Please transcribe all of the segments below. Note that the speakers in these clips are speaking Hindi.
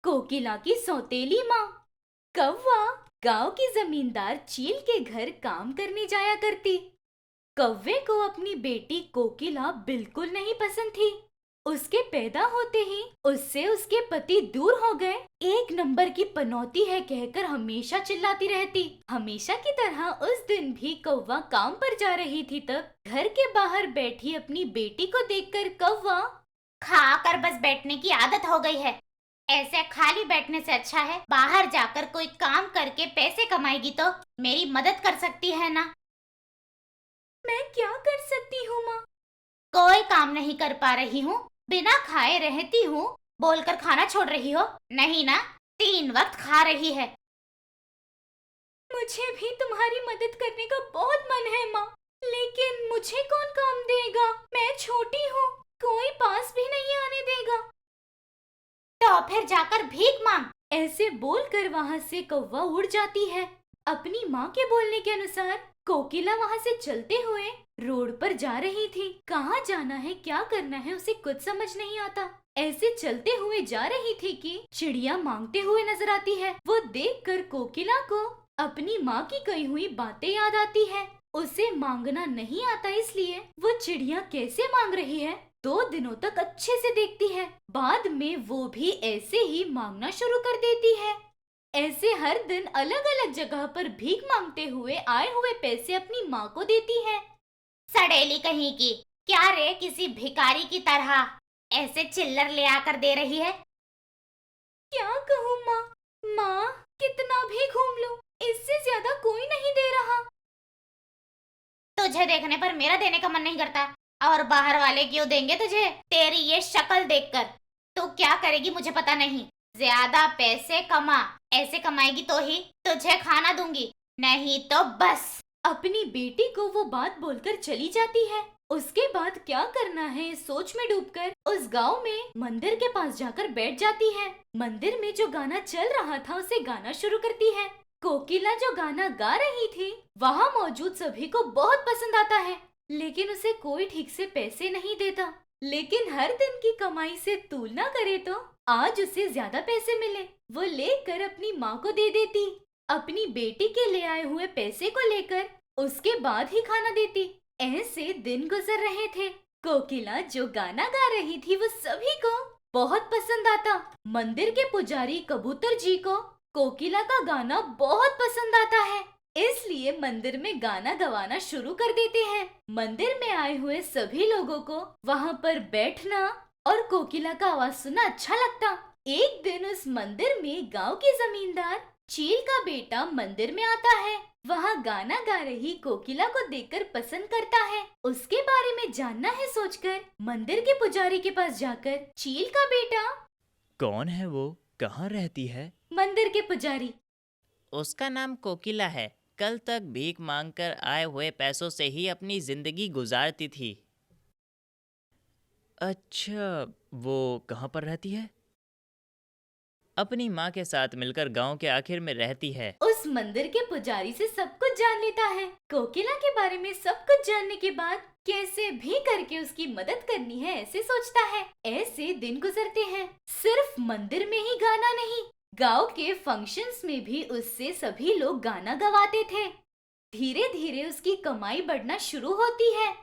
कोकिला की सौतेली माँ। कौवा गांव की जमींदार चील के घर काम करने जाया करती। कौवे को अपनी बेटी कोकिला बिल्कुल नहीं पसंद थी। उसके पैदा होते ही उससे उसके पति दूर हो गए। एक नंबर की पनौती है कहकर हमेशा चिल्लाती रहती। हमेशा की तरह उस दिन भी कौवा काम पर जा रही थी, तब घर के बाहर बैठी अपनी बेटी को देखकर कौवा, खाकर बस बैठने की आदत हो गई है। ऐसे खाली बैठने से अच्छा है बाहर जाकर कोई काम करके पैसे कमाएगी तो मेरी मदद कर सकती है ना। मैं क्या कर सकती हूँ माँ? कोई काम नहीं कर पा रही हूँ, बिना खाए रहती हूँ, बोलकर खाना छोड़ रही हो? नहीं ना, 3 वक्त खा रही है। मुझे भी तुम्हारी मदद करने का बहुत मन है माँ, लेकिन मुझे कौन काम देगा? मैं छोटी हूँ, कोई पास भी नहीं आने देगा। तो फिर जाकर भीख मांग। ऐसे बोलकर वहाँ से कौवा उड़ जाती है। अपनी माँ के बोलने के अनुसार कोकिला वहाँ से चलते हुए रोड पर जा रही थी। कहाँ जाना है, क्या करना है, उसे कुछ समझ नहीं आता। ऐसे चलते हुए जा रही थी कि चिड़िया मांगते हुए नजर आती है। वो देखकर कोकिला को अपनी माँ की कही हुई बातें याद आती है। उसे मांगना नहीं आता, इसलिए वो चिड़िया कैसे मांग रही है 2 दिनों तक अच्छे से देखती है। बाद में वो भी ऐसे ही मांगना शुरू कर देती है। ऐसे हर दिन अलग अलग जगह पर भीख मांगते हुए आए हुए पैसे अपनी माँ को देती है। सड़ेली कहीं की, क्या रे किसी भिखारी की तरह ऐसे चिल्लर ले आकर दे रही है? क्या कहूँ माँ? माँ, कितना भी घूम लूं, इससे ज्यादा कोई नहीं दे रहा। तुझे देखने पर मेरा देने का मन नहीं करता, और बाहर वाले क्यों देंगे तुझे? तेरी ये शक्ल देखकर तू क्या करेगी मुझे पता नहीं। ज्यादा पैसे कमा, ऐसे कमाएगी तो ही तुझे खाना दूंगी, नहीं तो बस। अपनी बेटी को वो बात बोलकर चली जाती है। उसके बाद क्या करना है इस सोच में डूबकर उस गांव में मंदिर के पास जाकर बैठ जाती है। मंदिर में जो गाना चल रहा था उसे गाना शुरू करती है। कोकिला जो गाना गा रही थी वहाँ मौजूद सभी को बहुत पसंद आता है, लेकिन उसे कोई ठीक से पैसे नहीं देता। लेकिन हर दिन की कमाई से तुलना करे तो आज उसे ज्यादा पैसे मिले। वो लेकर अपनी माँ को दे देती। अपनी बेटी के ले आए हुए पैसे को लेकर उसके बाद ही खाना देती। ऐसे दिन गुजर रहे थे। कोकिला जो गाना गा रही थी वो सभी को बहुत पसंद आता। मंदिर के पुजारी कबूतर जी को कोकिला का गाना बहुत पसंद आता है, इसलिए मंदिर में गाना गवाना शुरू कर देते हैं। मंदिर में आए हुए सभी लोगों को वहाँ पर बैठना और कोकिला का आवाज सुनना अच्छा लगता। एक दिन उस मंदिर में गांव के जमींदार चील का बेटा मंदिर में आता है। वहाँ गाना गा रही कोकिला को देखकर पसंद करता है। उसके बारे में जानना है सोचकर मंदिर के पुजारी के पास जाकर चील का बेटा। कौन है वो? कहाँ रहती है? मंदिर के पुजारी। उसका नाम कोकिला है। कल तक भीख मांगकर आए हुए पैसों से ही अपनी जिंदगी गुजारती थी। अच्छा, वो कहाँ पर रहती है? अपनी माँ के साथ मिलकर गांव के आखिर में रहती है। उस मंदिर के पुजारी से सब कुछ जान लेता है। कोकिला के बारे में सब कुछ जानने के बाद कैसे भी करके उसकी मदद करनी है ऐसे सोचता है। ऐसे दिन गुजरते हैं। सिर्फ मंदिर में ही गाना नहीं, गांव के फंक्शंस में भी उससे सभी लोग गाना गवाते थे। धीरे धीरे उसकी कमाई बढ़ना शुरू होती है।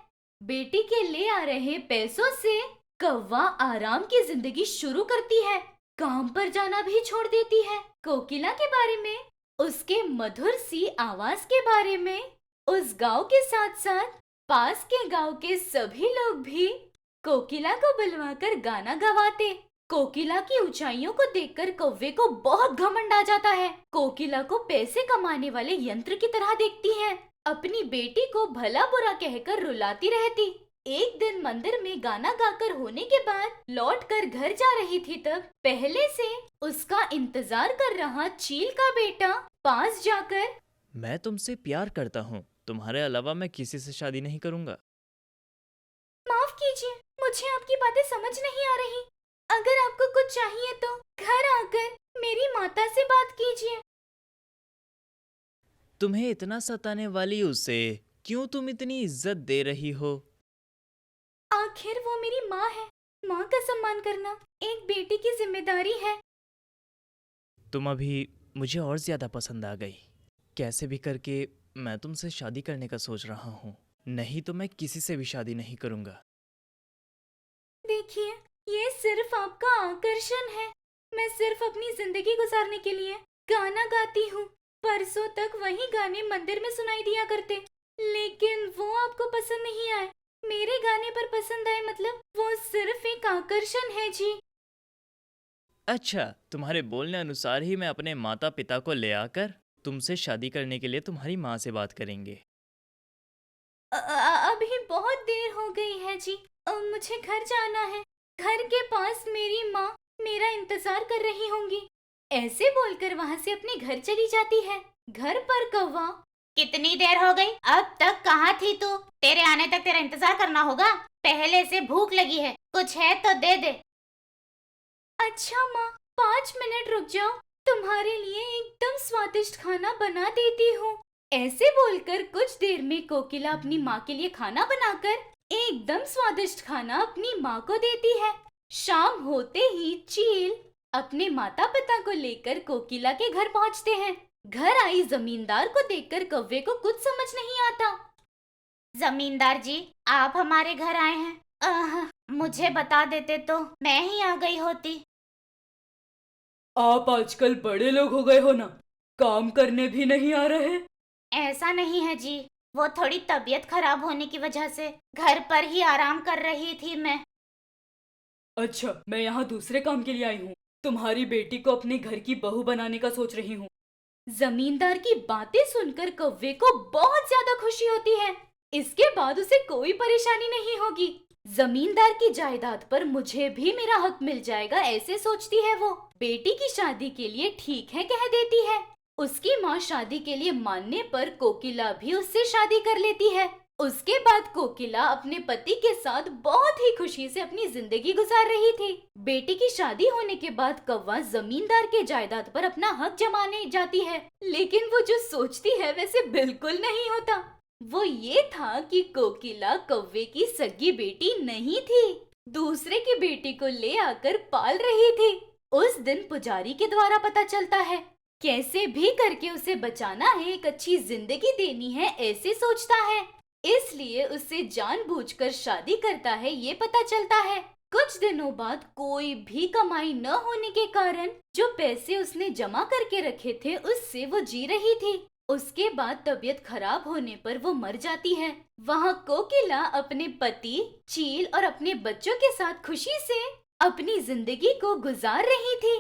बेटी के ले आ रहे पैसों से कौवा आराम की जिंदगी शुरू करती है। काम पर जाना भी छोड़ देती है। कोकिला के बारे में, उसके मधुर सी आवाज के बारे में, उस गांव के साथ साथ पास के गांव के सभी लोग भी कोकिला को बुलवाकर गाना गवाते। कोकिला की ऊंचाइयों को देखकर कौवे को बहुत घमंड आ जाता है। कोकिला को पैसे कमाने वाले यंत्र की तरह देखती है। अपनी बेटी को भला बुरा कहकर रुलाती रहती। एक दिन मंदिर में गाना गाकर होने के बाद लौटकर घर जा रही थी, तब पहले से उसका इंतजार कर रहा चील का बेटा पास जाकर, मैं तुमसे प्यार करता हूँ, तुम्हारे अलावा मैं किसी से शादी नहीं करूँगा। माफ कीजिए, मुझे आपकी बातें समझ नहीं आ रही। अगर आपको कुछ चाहिए तो घर आकर मेरी माता से बात कीजिए। तुम्हें इतना सताने वाली उसे क्यों तुम इतनी इज्जत दे रही हो? आखिर वो मेरी माँ है। माँ का सम्मान करना एक बेटी की जिम्मेदारी है। तुम अभी मुझे और ज़्यादा पसंद आ गई। कैसे भी करके मैं तुमसे शादी करने का सोच रहा हूँ, नहीं तो मैं किसी से भी शादी नहीं करूँगा। देखिए, ये सिर्फ आपका आकर्षण है। मैं सिर्फ अपनी जिंदगी गुजारने के लिए गाना गाती हूँ। परसों तक वही गाने मंदिर में सुनाई दिया करते, लेकिन वो आपको पसंद नहीं आए। मेरे गाने पर पसंद आए मतलब वो सिर्फ एक आकर्षण है जी। अच्छा, तुम्हारे बोलने अनुसार ही मैं अपने माता पिता को ले आकर तुमसे शादी करने के लिए तुम्हारी माँ से बात करेंगे। अभी बहुत देर हो गई है जी। मुझे घर जाना है। घर के पास मेरी माँ मेरा इंतजार कर रही होंगी। ऐसे बोलकर वहाँ से अपने घर चली जाती है। घर पर कौवा, कितनी देर हो गई? अब तक कहाँ थी तू? तेरे आने तक तेरा इंतजार करना होगा। पहले से भूख लगी है, कुछ है तो दे दे। अच्छा माँ, 5 मिनट रुक जाओ, तुम्हारे लिए एकदम स्वादिष्ट खाना बना देती हूँ। ऐसे बोलकर कुछ देर में कोकिला अपनी माँ के लिए खाना बनाकर एकदम स्वादिष्ट खाना अपनी माँ को देती है। शाम होते ही चील अपने माता पिता को लेकर कोकिला के घर पहुँचते हैं। घर आई जमींदार को देखकर कौवे को कुछ समझ नहीं आता। जमींदार जी, आप हमारे घर आए हैं। मुझे बता देते तो मैं ही आ गई होती। आप आजकल बड़े लोग हो गए हो ना, काम करने भी नहीं आ रहे। ऐसा नहीं है जी, वो थोड़ी तबीयत खराब होने की वजह से घर पर ही आराम कर रही थी मैं। अच्छा, मैं यहाँ दूसरे काम के लिए आई हूँ। तुम्हारी बेटी को अपने घर की बहू बनाने का सोच रही हूँ। जमींदार की बातें सुनकर कौवे को बहुत ज्यादा खुशी होती है। इसके बाद उसे कोई परेशानी नहीं होगी। जमींदार की जायदाद पर मुझे भी मेरा हक मिल जाएगा, ऐसे सोचती है वो। बेटी की शादी के लिए ठीक है कह देती है। उसकी माँ शादी के लिए मानने पर कोकिला भी उससे शादी कर लेती है। उसके बाद कोकिला अपने पति के साथ बहुत ही खुशी से अपनी जिंदगी गुजार रही थी। बेटी की शादी होने के बाद कौवा जमींदार के जायदाद पर अपना हक जमाने जाती है, लेकिन वो जो सोचती है वैसे बिल्कुल नहीं होता। वो ये था कि कोकिला कौवे की सगी बेटी नहीं थी, दूसरे की बेटी को ले आकर पाल रही थी। उस दिन पुजारी के द्वारा पता चलता है, कैसे भी करके उसे बचाना है, एक अच्छी जिंदगी देनी है, ऐसे सोचता है। इसलिए उसे जानबूझकर शादी करता है, ये पता चलता है। कुछ दिनों बाद कोई भी कमाई न होने के कारण जो पैसे उसने जमा करके रखे थे उससे वो जी रही थी। उसके बाद तबीयत खराब होने पर वो मर जाती है। वहाँ कोकिला अपने पति, चील और अपने बच्चों के साथ खुशी से अपनी जिंदगी को गुजार रही थी।